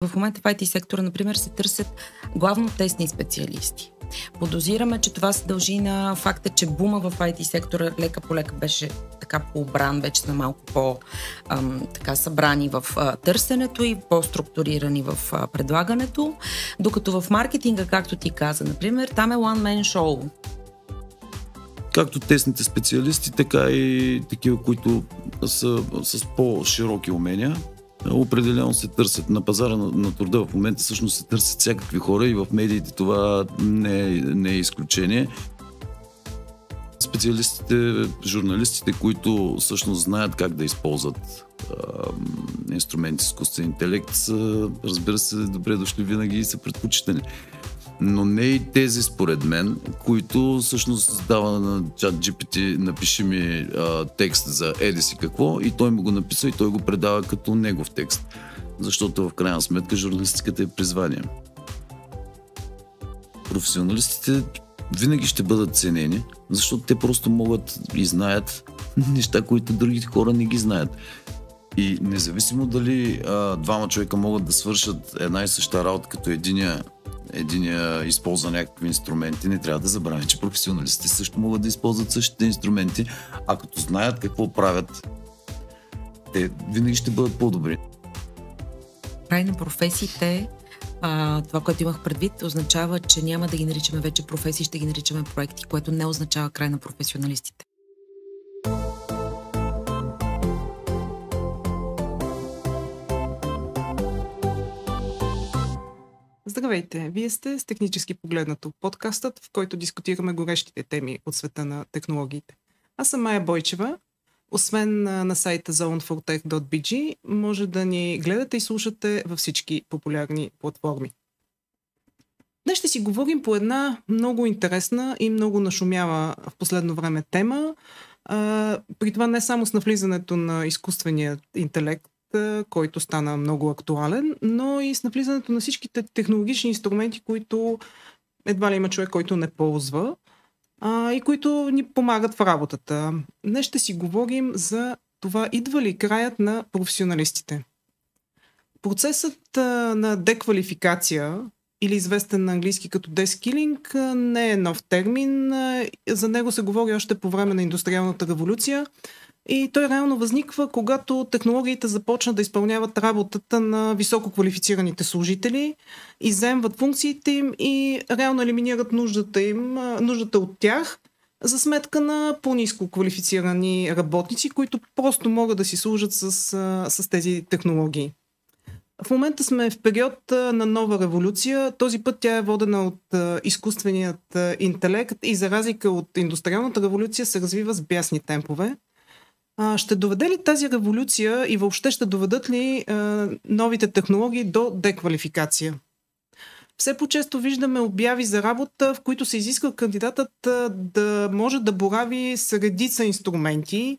В момента в IT сектора, например, се търсят главно тестни специалисти. Подозираме, че това се дължи на факта, че бума в IT сектора лека по лека беше така пообран, вече сме малко така събрани в търсенето и по-структурирани в предлагането, докато в маркетинга, както ти каза, например, там е one man show. Както тесните специалисти, така и такива, които са с по-широки умения. Определено се търсят на пазара на труда в момента, всъщност се търсят всякакви хора и в медиите това не е изключение. Специалистите, журналистите, които всъщност знаят как да използват инструменти с изкуствен интелект, са, разбира се, добре дошли винаги и са предпочитани. Но не и тези, според мен, които всъщност дава на ChatGPT, напиши ми текст за еди си какво, и той му го написва и той го предава като негов текст. Защото в крайна сметка журналистиката е призвание. Професионалистите винаги ще бъдат ценени, защото те просто могат и знаят неща, които другите хора не ги знаят. И независимо дали двама човека могат да свършат една и съща работа, като единия използва някакви инструменти, не трябва да забравяме, че професионалистите също могат да използват същите инструменти, а като знаят какво правят, те винаги ще бъдат по-добри. Край на професиите, това, което имах предвид, означава, че няма да ги наричаме вече професии, ще ги наричаме проекти, което не означава край на професионалистите. Здравейте! Вие сте с Технически погледнато, подкастът, в който дискутираме горещите теми от света на технологиите. Аз съм Майя Бойчева. Освен на сайта zonefortech.bg, може да ни гледате и слушате във всички популярни платформи. Днес ще си говорим по една много интересна и много нашумява в последно време тема. При това не само с навлизането на изкуствения интелект, който стана много актуален, но и с навлизането на всичките технологични инструменти, които едва ли има човек, който не ползва, и които ни помагат в работата. Днес ще си говорим за това, идва ли краят на професионалистите. Процесът на деквалификация, или известен на английски като дескилинг, не е нов термин. За него се говори още по време на индустриалната революция. И той реално възниква, когато технологиите започнат да изпълняват работата на високо квалифицираните служители, изземват функциите им и реално елиминират нуждата от тях за сметка на по-ниско квалифицирани работници, които просто могат да си служат с тези технологии. В момента сме в период на нова революция. Този път тя е водена от изкуственият интелект и за разлика от индустриалната революция се развива с бясни темпове. Ще доведе ли тази революция и въобще ще доведат ли новите технологии до деквалификация? Все по-често виждаме обяви за работа, в които се изисква кандидатът да може да борави с редица инструменти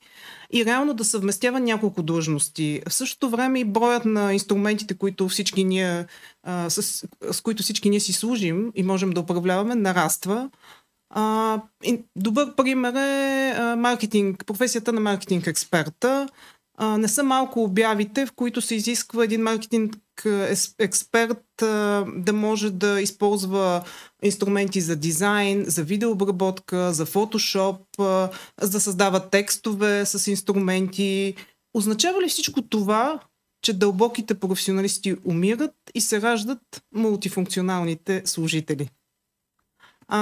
и реално да съвместява няколко длъжности. В същото време и броят на инструментите, които всички ние, с които всички ние си служим и можем да управляваме, нараства. Добър пример е професията на маркетинг експерта. Не са малко обявите, в които се изисква един маркетинг експерт да може да използва инструменти за дизайн, за видеообработка, за фотошоп, за да създава текстове с инструменти. Означава ли всичко това, че дълбоките професионалисти умират и се раждат мултифункционалните служители?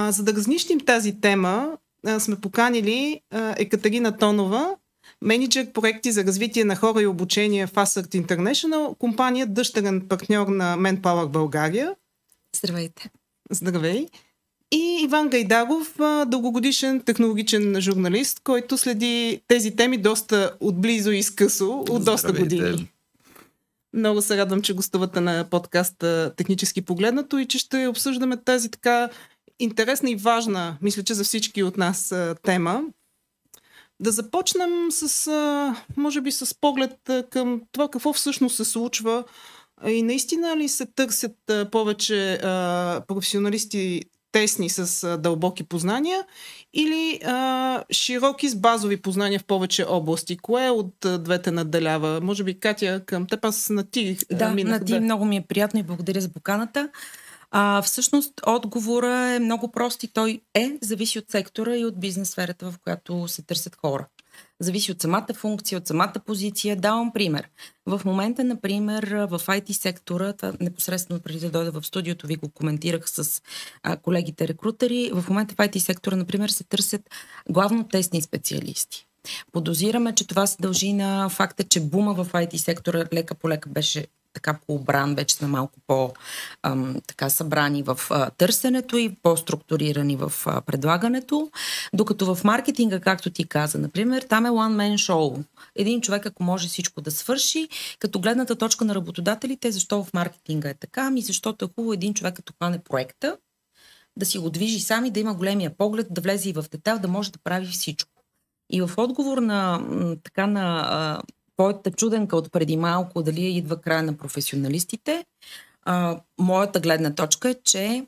За да разнищим тази тема, сме поканили Екатерина Тонова, мениджър проекти за развитие на хора и обучение в Ascert International, компания дъщерен партньор на Manpower България. Здравейте! Здравей! И Иван Гайдаров, дългогодишен технологичен журналист, който следи тези теми доста отблизо и скъсо от доста години. Много се радвам, че гостувате на подкаста Технически погледнато и че ще обсъждаме тази така интересна и важна, мисля, че за всички от нас тема. Да започнем може би с поглед към това какво всъщност се случва и наистина ли се търсят повече професионалисти тесни с дълбоки познания или широки с базови познания в повече области? Кое от двете надделява? Може би, Катя, към теб аз на ти минах. На ти много ми е приятно и благодаря за поканата. Всъщност отговорът е много прост и той зависи от сектора и от бизнес сферата, в която се търсят хора. Зависи от самата функция, от самата позиция. Давам пример. В момента, например, в IT сектора, непосредствено преди да дойда в студиото, ви го коментирах с колегите рекрутери, в момента в IT сектора, например, се търсят главно тестни специалисти. Подозираме, че това се дължи на факта, че бума в IT сектора лека по лека беше така по-обран, вече сме малко по-така събрани в търсенето и по-структурирани в предлагането. Докато в маркетинга, както ти каза, например, там е one man show. Един човек, ако може всичко да свърши, като гледната точка на работодателите, защо в маркетинга е така? Ами защото е хубаво един човек, като хване проекта, да си го движи сам и да има големия поглед, да влезе и в детайл, да може да прави всичко. И в отговор на твоята чуденка от преди малко, дали идва края на професионалистите, моята гледна точка е, че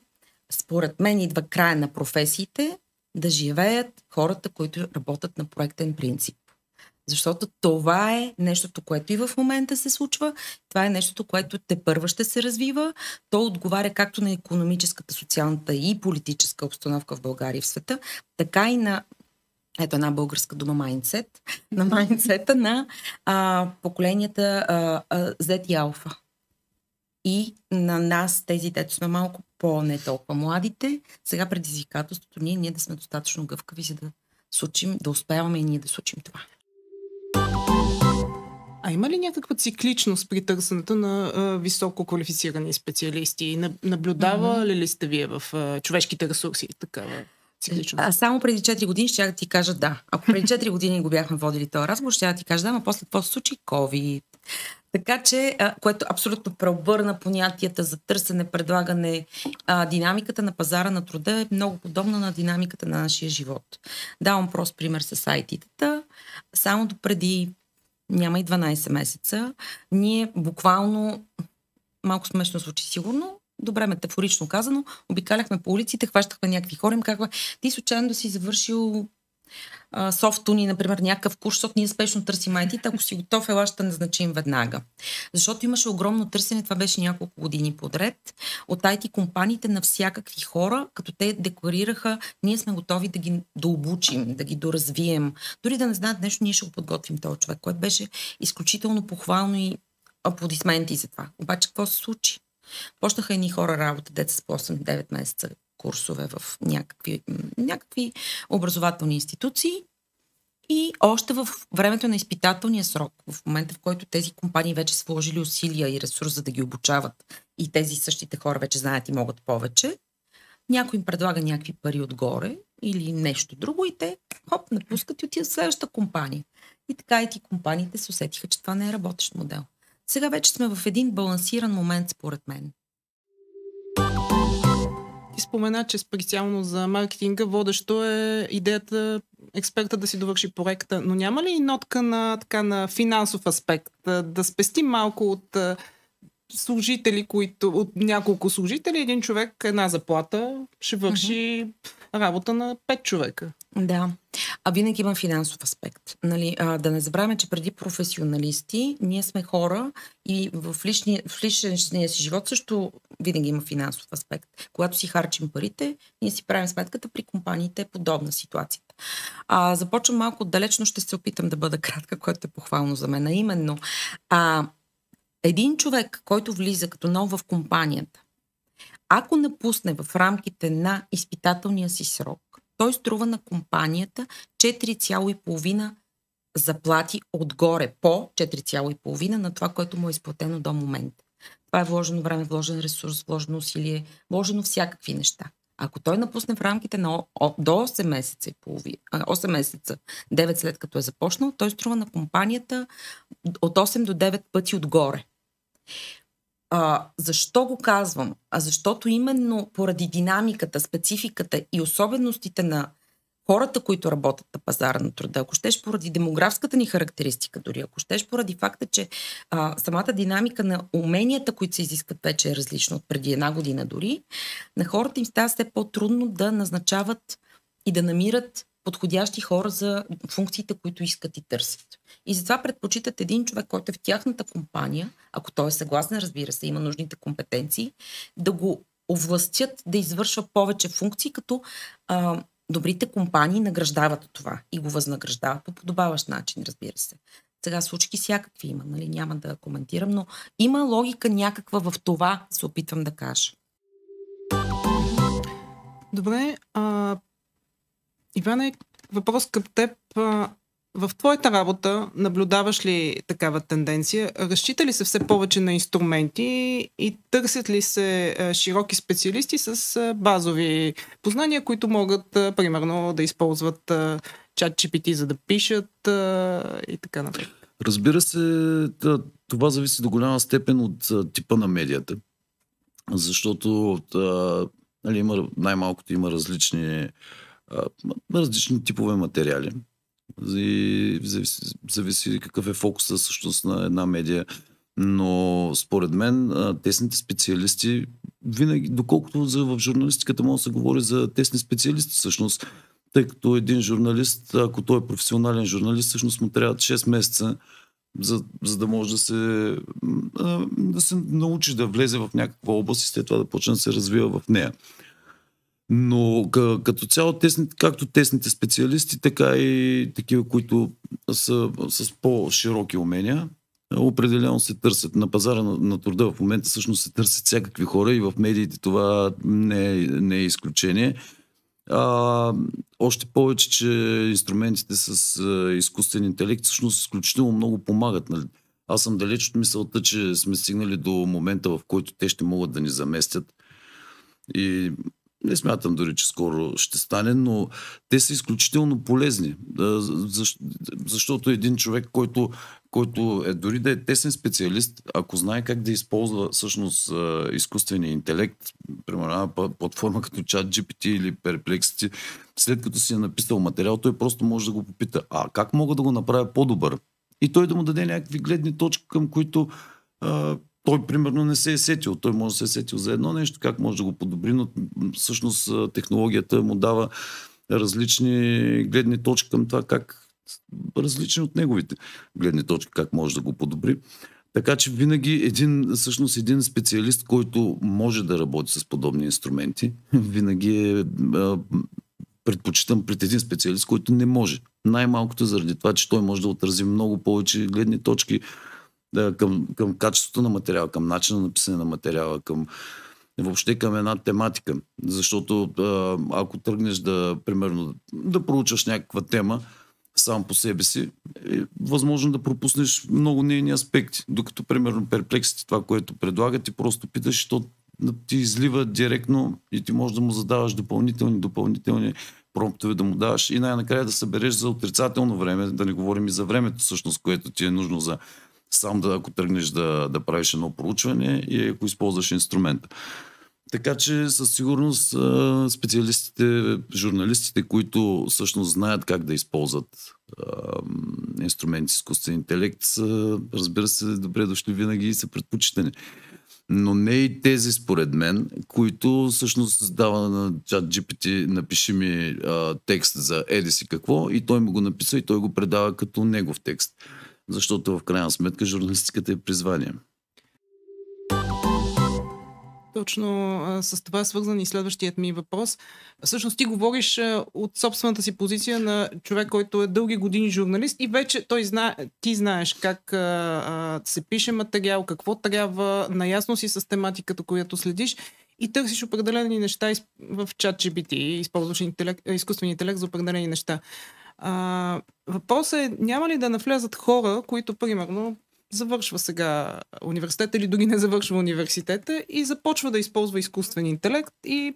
според мен идва края на професиите да живеят хората, които работят на проектен принцип. Защото това е нещото, което и в момента се случва. Това е нещото, което тепърва ще се развива. То отговаря както на икономическата, социалната и политическа обстановка в България и в света, така и на ето една българска дума майндсет, на майндсета на поколенията Z и Алфа. И на нас, тези, дето сме малко по-не толкова младите, сега предизвикателството ние да сме достатъчно гъвкави, за да успяваме и ние да случим това. А има ли някаква цикличност при търсенето на високо квалифицирани специалисти? Наблюдавали ли сте вие в човешките ресурси такава цикличност? Само преди 4 години ще да ти кажа да. Ако преди 4 години го бяхме водили този разговор, ще да ти кажа да, но после какво се случи? COVID. Така че, което абсолютно преобърна понятията за търсене, предлагане, динамиката на пазара на труда е много подобна на динамиката на нашия живот. Давам прост пример с IT-тата. Само до преди няма и 12 месеца, ние буквално, малко смешно звучи сигурно, добре метафорично казано, обикаляхме по улиците, хващахме някакви хора, им казва, ти случайно да си завършил софтуни, например, някакъв курс, защото ние спешно търсим IT, ако си готов, ела ще назначим веднага. Защото имаше огромно търсене, това беше няколко години подред, от IT компаниите на всякакви хора, като те декларираха, ние сме готови да ги дообучим, да ги доразвием. Дори да не знаят нещо, ние ще го подготвим този човек, което беше изключително похвално и аплодисменти за това. Обаче какво се случи? Почнаха едни хора работа, деца с по 8-9 месеца курсове в някакви образователни институции и още в времето на изпитателния срок, в момента в който тези компании вече са вложили усилия и ресурс за да ги обучават и тези същите хора вече знаят и могат повече, някой им предлага някакви пари отгоре или нещо друго и те напускат и отиват в следващата компания. И така и ти компаниите се усетиха, че това не е работещ модел. Сега вече сме в един балансиран момент, според мен. Ти спомена, че специално за маркетинга водещо е идеята експерта да си довърши проекта, но няма ли нотка на финансов аспект? Да спестим малко от служители, от няколко служители, един човек, една заплата, ще върши работа на 5 човека. Да, винаги има финансов аспект. Нали, да не забравяме, че преди професионалисти, ние сме хора и в личния си живот също винаги има финансов аспект. Когато си харчим парите, ние си правим сметката, при компаниите е подобна ситуацията. Започвам малко отдалечно, ще се опитам да бъда кратка, което е похвално за мен. Именно, един човек, който влиза като нов в компанията, ако напусне в рамките на изпитателния си срок, той струва на компанията 4,5 заплати отгоре по 4,5 на това, което му е изплатено до момента. Това е вложено време, вложен ресурс, вложено усилие, вложено всякакви неща. Ако той напусне в рамките на до 8 месеца и половина, 8 месеца, 9 след като е започнал, той струва на компанията от 8 до 9 пъти отгоре. Защо го казвам? Защото именно поради динамиката, спецификата и особеностите на хората, които работят на пазара на труда, ако щеш поради демографската ни характеристика дори, ако щеш поради факта, че самата динамика на уменията, които се изискват, вече е различна от преди една година дори, на хората им става все по-трудно да назначават и да намират подходящи хора за функциите, които искат и търсят. И затова предпочитат един човек, който е в тяхната компания, ако той е съгласен, разбира се, има нужните компетенции, да го овластят да извършва повече функции, като добрите компании награждават това и го възнаграждават по подобаващ начин, разбира се. Сега случки всякакви има, нали? Няма да коментирам, но има логика някаква в това, се опитвам да кажа. Добре, Иване, въпрос към теб. В твоята работа наблюдаваш ли такава тенденция? Разчита ли се все повече на инструменти и търсят ли се широки специалисти с базови познания, които могат, примерно, да използват ChatGPT, за да пишат и така напред? Разбира се, това зависи до голяма степен от типа на медията. Защото най-малкото има различни типове материали. И зависи какъв е фокуса всъщност на една медия. Но според мен тесните специалисти винаги, доколкото в журналистиката може да се говори за тесни специалисти всъщност, тъй като един журналист, ако той е професионален журналист, всъщност му трябва 6 месеца, за да може да се научи да влезе в някаква област и след това да почне да се развива в нея. Но като цяло, както тесните специалисти, така и такива, които са с по-широки умения, определено се търсят. На пазара на труда в момента всъщност се търсят всякакви хора и в медиите това не е изключение. Още повече, че инструментите с изкуствен интелект всъщност изключително много помагат. Нали? Аз съм далеч от мисълта, че сме стигнали до момента, в който те ще могат да ни заместят. И не смятам дори, че скоро ще стане, но те са изключително полезни. Защото един човек, който е дори да е тесен специалист, ако знае как да използва всъщност изкуствения интелект, примерно платформа като ChatGPT или Perplexity, след като си е написал материал, той просто може да го попита: как мога да го направя по-добър? И той да му даде някакви гледни точки, към които той, примерно, не се е сетил. Той може да се е сетил за едно нещо, как може да го подобри, но всъщност технологията му дава различни гледни точки към това, различни от неговите гледни точки, как може да го подобри. Така че винаги един специалист, който може да работи с подобни инструменти, винаги предпочитам пред един специалист, който не може. Най-малкото заради това, че той може да отрази много повече гледни точки към качеството на материала, към начина на написане на материала, въобще към една тематика. Защото ако тръгнеш примерно да проучваш някаква тема сам по себе си, е възможно да пропуснеш много нейни аспекти. Докато, примерно, Perplexity, това, което предлага, ти просто питаш, то ти излива директно и ти можеш да му задаваш допълнителни промптове, да му даваш и най-накрая да събереш за отрицателно време, да не говорим и за времето, всъщност, което ти е нужно за ако тръгнеш да правиш едно проучване и ако използваш инструмента. Така че със сигурност специалистите, журналистите, които всъщност знаят как да използват инструменти с изкуствен интелект, разбира се, добре дошли винаги и са предпочитани. Но не и тези, според мен, които всъщност дава на ChatGPT: напиши ми текст за еди си какво, и той му го написва и той го предава като негов текст. Защото в крайна сметка журналистиката е призвание. Точно с това е свързан и следващият ми въпрос. Всъщност ти говориш от собствената си позиция на човек, който е дълги години журналист и вече ти знаеш как се пише материал, какво трябва, наясно си с тематиката, която следиш и търсиш определени неща в ChatGPT, използваш изкуствен интелект за определени неща. Въпросът е, няма ли да навлязат хора, които, примерно, завършва сега университета или дори не завършва университета и започва да използва изкуствен интелект и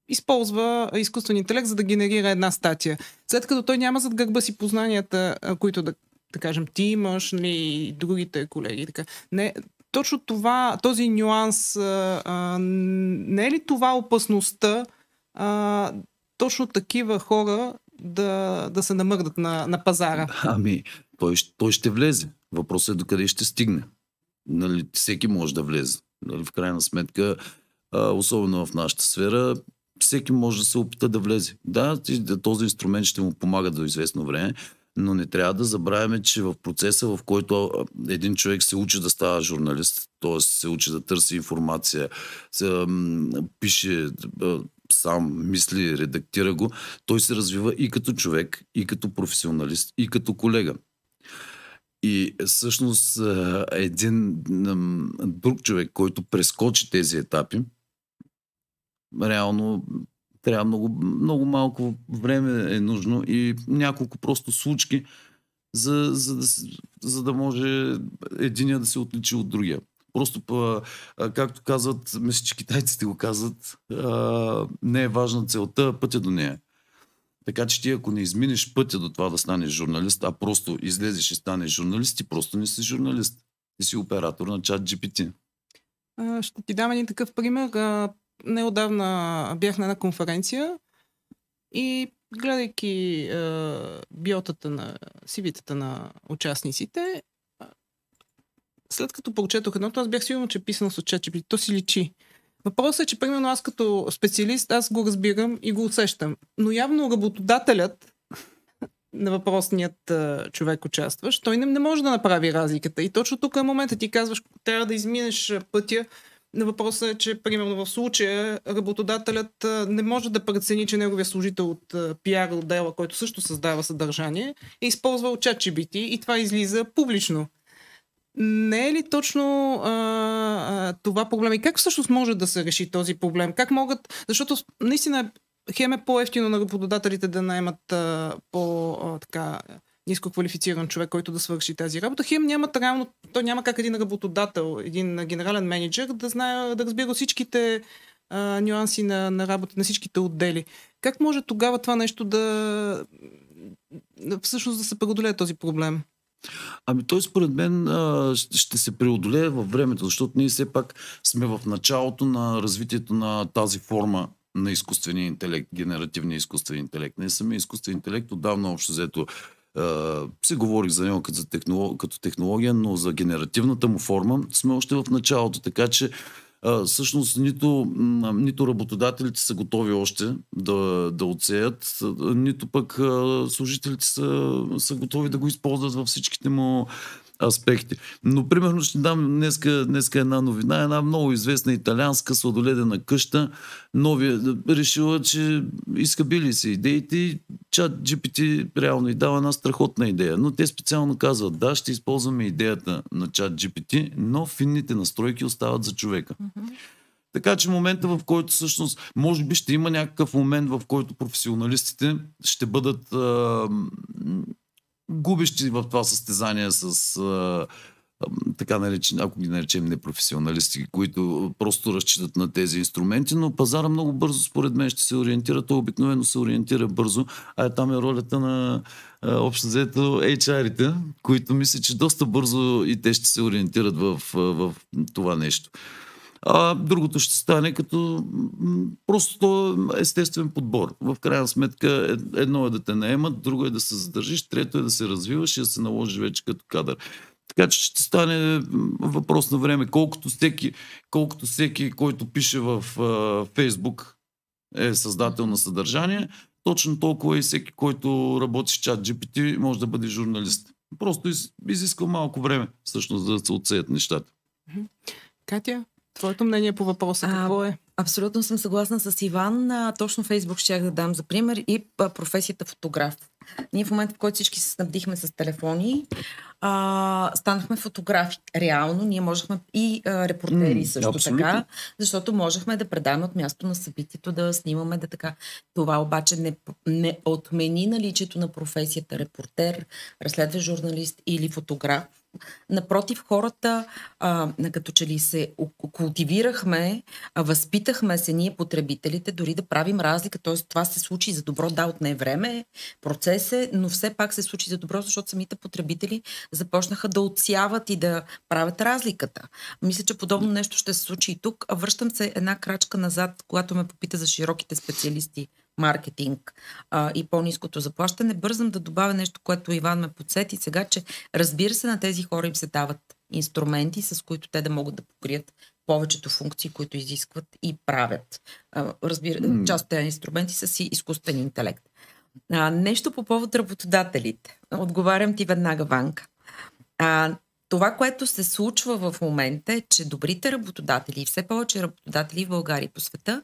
използва изкуствен интелект, за да генерира една статия. След като той няма зад гърба си познанията, които да кажем ти имаш, и другите колеги. Така. Не, точно този нюанс, не е ли това опасността точно такива хора да се намърдат на пазара? Ами, той ще влезе. Въпросът е докъде ще стигне. Нали, всеки може да влезе. Нали, в крайна сметка, особено в нашата сфера, всеки може да се опита да влезе. Да, този инструмент ще му помага до известно време, но не трябва да забравяме, че в процеса, в който един човек се учи да става журналист, т.е. се учи да търси информация, пише сам, мисли, редактира го, той се развива и като човек, и като професионалист, и като колега. И всъщност един друг човек, който прескочи тези етапи, реално трябва много малко време е нужно и няколко просто случки, за да може единия да се отличи от другия. Просто, както казват, мисля, че китайците го казват, не е важна целта, а пътя до нея. Така че ти, ако не изминеш пътя до това да станеш журналист, а просто излезеш и станеш журналист, ти просто не си журналист. Ти си оператор на ChatGPT. Ще ти дам един такъв пример. Неотдавна бях на една конференция и гледайки биотата на CV-тата на участниците, след като прочетох едното, аз бях сигурно, че е писано с ChatGPT. То си личи. Въпросът е, че примерно аз като специалист, аз го разбирам и го усещам. Но явно работодателят на въпросният човек участващ, той не може да направи разликата. И точно тук е момента. Ти казваш, трябва да изминеш пътя. На въпросът е, че примерно в случая работодателят не може да прецени, че неговия служител от PR отдела, който също създава съдържание, е използвал ChatGPT и това излиза публично. Не е ли точно това проблем? И как всъщност може да се реши този проблем? Как могат... Защото наистина хем е по-ефтино на работодателите да наемат така ниско квалифициран човек, който да свърши тази работа. Хем нямат реално... То няма как един работодател, един генерален менеджер да знае, да разбира всичките нюанси на работа, на всичките отдели. Как може тогава това нещо всъщност да се преодолее този проблем? Ами той според мен ще се преодолее във времето, защото ние все пак сме в началото на развитието на тази форма на изкуствения интелект, генеративния изкуствен интелект. Не самия изкуствен интелект отдавна общо взето се говори за него като технология, но за генеративната му форма сме още в началото, така че всъщност нито работодателите са готови още да отсеят, нито пък служителите са готови да го използват във всичките му аспекти. Но примерно ще дам днеска една новина, една много известна италианска сладоледена къща, решила, че изхабили се идеите и ChatGPT реално и дава една страхотна идея. Но те специално казват, да, ще използваме идеята на ChatGPT, но финните настройки остават за човека. Така че момента, в който всъщност, може би ще има някакъв момент, в който професионалистите ще бъдат губещи в това състезание с така наречени, ако ги наречем непрофесионалисти, които просто разчитат на тези инструменти, но пазара много бързо според мен ще се ориентира. Той обикновено се ориентира бързо, а там е ролята на общо взето HR-ите, които мисля, че доста бързо и те ще се ориентират в това нещо. А другото ще стане като просто естествен подбор. В крайна сметка едно е да те наемат, друго е да се задържиш, трето е да се развиваш и да се наложиш вече като кадър. Така че ще стане въпрос на време. Колкото всеки, който пише в Фейсбук е създател на съдържание, точно толкова и всеки, който работи с ChatGPT може да бъде журналист. Просто изисква малко време всъщност да се отсеят нещата. Катя? Твоето мнение по въпроса какво е? Абсолютно съм съгласна с Иван. Точно Фейсбук щях да дам за пример и професията фотограф. Ние в момента, в който всички се снабдихме с телефони, станахме фотографи. Реално, ние можехме и репортери също абсолютно. Така, защото можехме да предаваме от място на събитието, да снимаме, да така. Това обаче не отмени наличието на професията репортер, разследващ журналист или фотограф. Напротив, хората като че ли се култивирахме, възпитахме се ние потребителите, дори да правим разлика, т.е. това се случи за добро, да, отне време, процес е, но все пак се случи за добро, защото самите потребители започнаха да отсяват и да правят разликата. Мисля, че подобно нещо ще се случи и тук. Връщам се една крачка назад, когато ме попита за широките специалисти маркетинг и по-ниското заплащане, бързам да добавя нещо, което Иван ме подсети сега, че разбира се на тези хора им се дават инструменти, с които те да могат да покрият повечето функции, които изискват и правят. Част от тези инструменти са си изкуствен интелект. Нещо по повод работодателите. Отговарям ти веднага, Ванка. Това, което се случва в момента е, че добрите работодатели и все повече работодатели в България и по света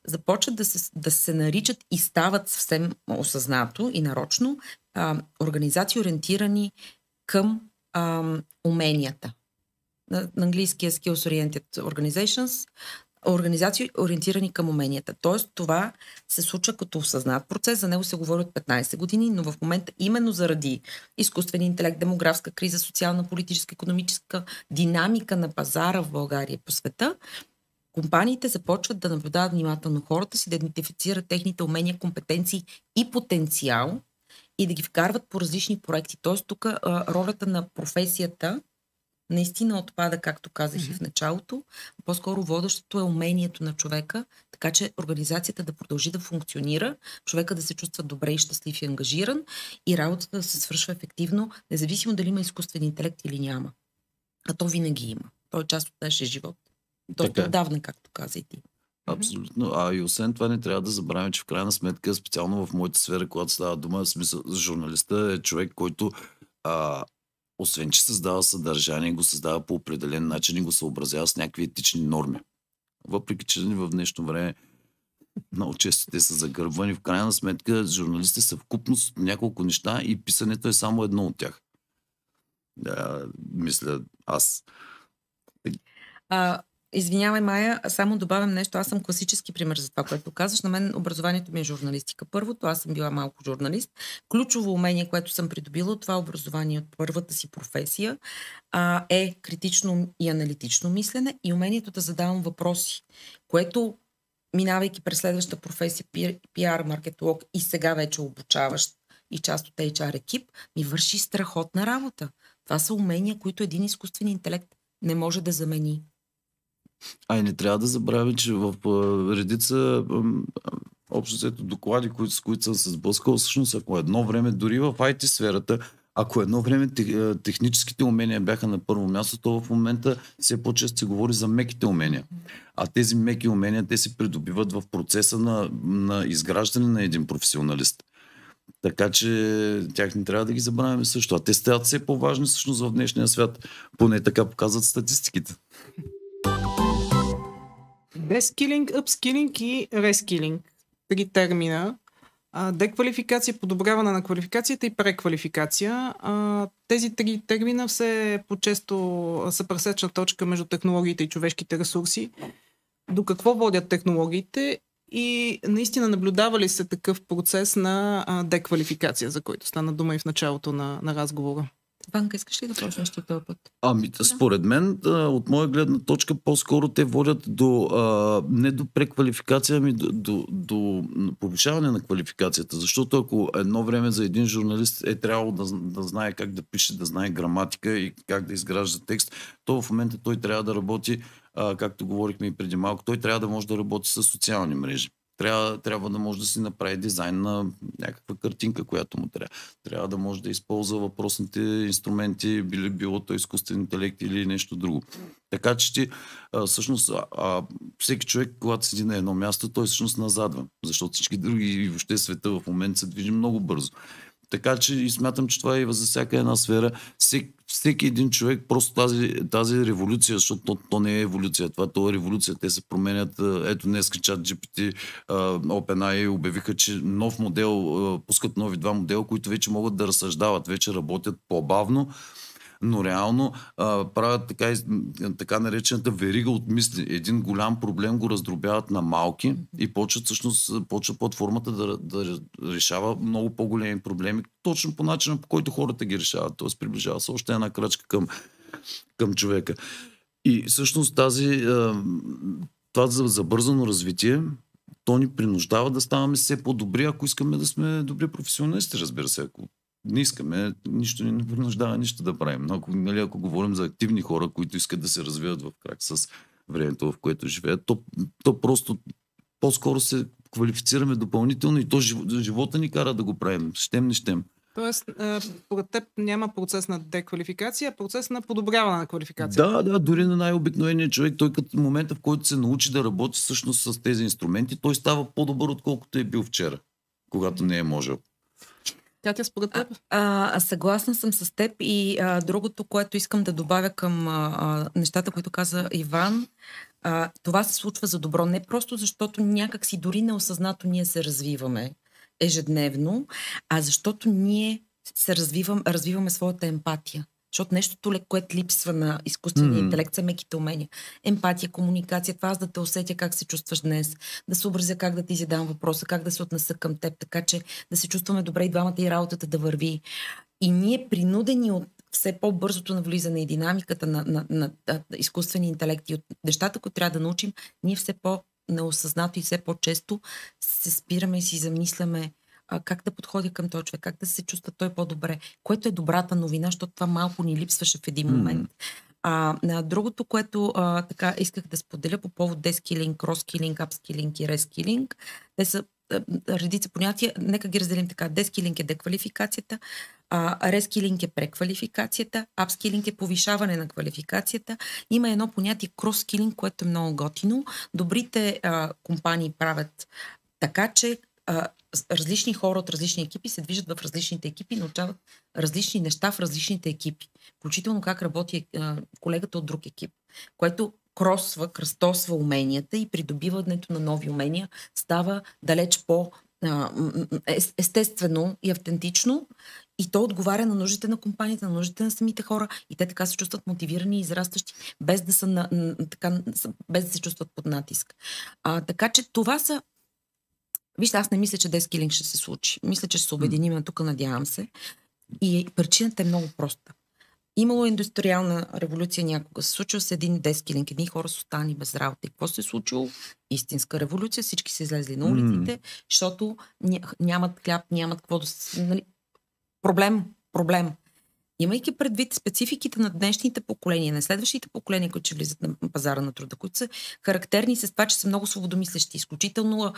започват да се наричат и стават съвсем осъзнато и нарочно организации, ориентирани към уменията. На английския Skills Oriented Organizations, организации ориентирани към уменията. Тоест това се случва като осъзнат процес, за него се говори от 15 години, но в момента именно заради изкуствен интелект, демографска криза, социална, политическа, икономическа динамика на пазара в България и по света, компаниите започват да наблюдават внимателно хората си, да идентифицират техните умения, компетенции и потенциал и да ги вкарват по различни проекти. Тоест тук ролята на професията наистина отпада, както казах и в началото. По-скоро водещото е умението на човека, така че организацията да продължи да функционира, човека да се чувства добре и щастлив и ангажиран и работата да се свършва ефективно, независимо дали има изкуствен интелект или няма. А то винаги има. Той е част от нашия живот. Доста отдавна, както каза и ти. Абсолютно. И освен това не трябва да забравяме, че в крайна сметка, специално в моята сфера, когато става дума, в смисъл, журналиста е човек, който освен, че създава съдържание, го създава по определен начин и го съобразява с някакви етични норми. Въпреки, че в днешно време много често те са загърбвани, в крайна сметка журналистите са вкупност от няколко неща и писането е само едно от тях. Мисля аз. Извинявай, Майя, само добавям нещо. Аз съм класически пример за това, което казваш. На мен образованието ми е журналистика. Първото, аз съм била малко журналист. Ключово умение, което съм придобила от това образование от първата си професия е критично и аналитично мислене и умението да задавам въпроси, което, минавайки през следваща професия, PR, маркетолог и сега вече обучаващ и част от HR екип, ми върши страхотна работа. Това са умения, които един изкуствен интелект не може да замени. Не трябва да забравя, че в редица общо взето доклади, с които съм се сблъскал, всъщност ако едно време, дори в IT сферата, ако едно време техническите умения бяха на първо място, то в момента все по-често се говори за меките умения. А тези меки умения, те се придобиват в процеса на изграждане на един професионалист. Така че тях не трябва да ги забравяме също. А те стават все по-важни всъщност в днешния свят. Поне така показват статистиките. Дескилинг, апскилинг и рескилинг. 3 термина. Деквалификация, подобряване на квалификацията и преквалификация. Тези 3 термина все по-често са пресечна точка между технологиите и човешките ресурси. До какво водят технологиите и наистина наблюдава ли се такъв процес на деквалификация, за който стана дума и в началото на разговора? Ванка, искаш ли да почнеш този път? Според мен, от моя гледна точка, по-скоро те водят не до преквалификация, ами до повишаване на квалификацията. Защото ако едно време за един журналист е трябвало да знае как да пише, да знае граматика и как да изгражда текст, то в момента той трябва да работи, както говорихме и преди малко, той трябва да може да работи с социални мрежи. Трябва да може да си направи дизайн на някаква картинка, която му трябва. Трябва да може да използва въпросните инструменти, било то изкуствен интелект или нещо друго. Така че всъщност всеки човек, когато седи на едно място, той всъщност назадва. Защото всички други и въобще света в момента се движи много бързо. Така че и смятам, че това е за всяка една сфера. Всеки един човек, просто тази революция, защото то не е еволюция, това е революция. Те се променят. Ето днес ChatGPT, OpenAI обявиха, че нов модел, пускат нови 2 модела, които вече могат да разсъждават, вече работят по-бавно, но реално правят така наречената верига от мисли. Един голям проблем го раздробяват на малки и почва платформата да решава много по-големи проблеми, точно по начина, по който хората ги решават. Т.е. приближава се още една крачка към човека. И всъщност това забързано развитие, то ни принуждава да ставаме все по-добри, ако искаме да сме добри професионалисти, разбира се. Ако не искаме, нищо не принуждава нищо да правим. Но ако говорим за активни хора, които искат да се развиват в крак с времето, в което живеят, то просто по-скоро се квалифицираме допълнително и то живота ни кара да го правим. Щем, не щем. Тоест, според теб няма процес на деквалификация, а процес на подобряване на квалификация. Да, дори на най-обикновения човек, той като момента, в който се научи да работи всъщност с тези инструменти, той става по-добър, отколкото е бил вчера, когато не е можел. Тя според теб? Съгласна съм с теб и другото, което искам да добавя към нещата, които каза Иван, това се случва за добро. Не просто защото някак си дори неосъзнато ние се развиваме ежедневно, а защото ние се развиваме своята емпатия. Защото нещото, което липсва на изкуствения интелект, са меките умения. Емпатия, комуникация, това аз да те усетя как се чувстваш днес, да съобразя как да ти задам въпроса, как да се отнеса към теб, така че да се чувстваме добре и двамата и работата да върви. И ние принудени от все по-бързото навлизане и динамиката на изкуствения интелект и от нещата, които трябва да научим, ние все по-неосъзнато и все по-често се спираме и си замисляме как да подходя към този човек, как да се чувства той по-добре, което е добрата новина, защото това малко ни липсваше в един момент. Другото, което така исках да споделя по повод дескилинг, кросскилинг, апскилинг и рескилинг, те са редица понятия, нека ги разделим така. Дескилинг е деквалификацията, рескилинг е преквалификацията, апскилинг е повишаване на квалификацията. Има едно понятие кросскилинг, което е много готино. Добрите компании правят така, че различни хора от различни екипи се движат в различните екипи и научават различни неща в различните екипи. Включително как работи колегата от друг екип, което кръстосва уменията и придобиването на нови умения става далеч естествено и автентично и то отговаря на нуждите на компанията, на нуждите на самите хора и те така се чувстват мотивирани и израстващи, без да се чувстват под натиск. Така че това са. Вижте, аз не мисля, че дескилинг ще се случи. Мисля, че ще се обединим тук, надявам се. И причината е много проста. Имало индустриална революция някога. Се случва с един дескилинг. Едни хора са останали без работа. И какво се е случило? Истинска революция. Всички са излезли на улиците, защото нямат хляб, нямат какво да се. Нали? Проблем. Имайки предвид спецификите на днешните поколения, на следващите поколения, които ще влизат на пазара на труда, които са характерни с това, че са много свободомислещи, изключително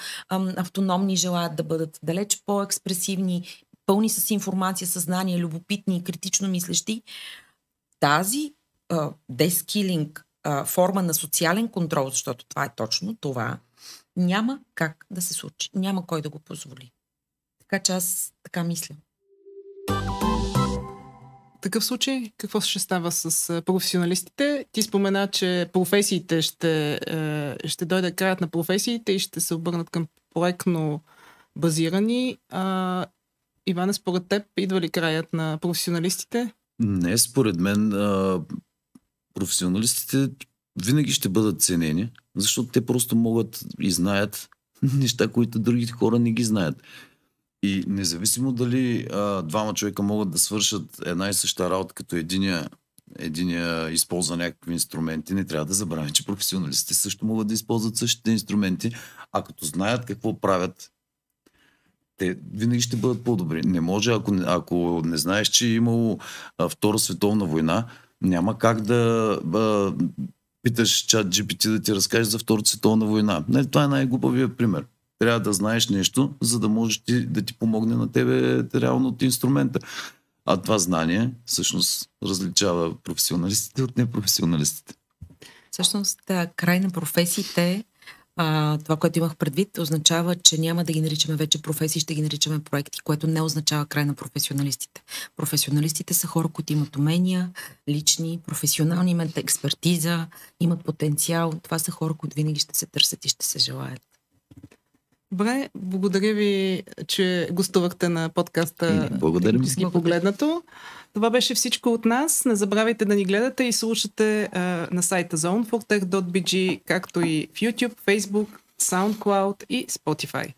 автономни, желаят да бъдат далеч по-експресивни, пълни с информация, съзнание, любопитни и критично мислещи. Тази дескилинг форма на социален контрол, защото това е точно това, няма как да се случи. Няма кой да го позволи. Така че аз така мисля. В такъв случай, какво ще става с професионалистите? Ти спомена, че професиите ще дойде краят на професиите и ще се обърнат към проектно базирани. Иване, според теб, идва ли краят на професионалистите? Не, според мен професионалистите винаги ще бъдат ценени, защото те просто могат и знаят неща, които другите хора не ги знаят. И независимо дали двама човека могат да свършат една и съща работа, като единия използва някакви инструменти, не трябва да забравяме, че професионалистите също могат да използват същите инструменти, а като знаят какво правят, те винаги ще бъдат по-добри. Не може, ако не знаеш, че е имало Втора световна война, няма как да питаш чат GPT да ти разкаже за Втората световна война. Не, това е най-глупавият пример. Трябва да знаеш нещо, за да можеш да ти помогне на тебе реално от инструмента. А това знание всъщност различава професионалистите от непрофесионалистите. Всъщност, край на професиите, това, което имах предвид, означава, че няма да ги наричаме вече професии, ще ги наричаме проекти, което не означава край на професионалистите. Професионалистите са хора, които имат умения, лични, професионални, имат експертиза, имат потенциал. Това са хора, които винаги ще се търсят и ще се желаят. Добре, благодаря ви, че гостувахте на подкаста Технически погледнато. Това беше всичко от нас. Не забравяйте да ни гледате и слушате на сайта zonefortech.bg, както и в YouTube, Facebook, SoundCloud и Spotify.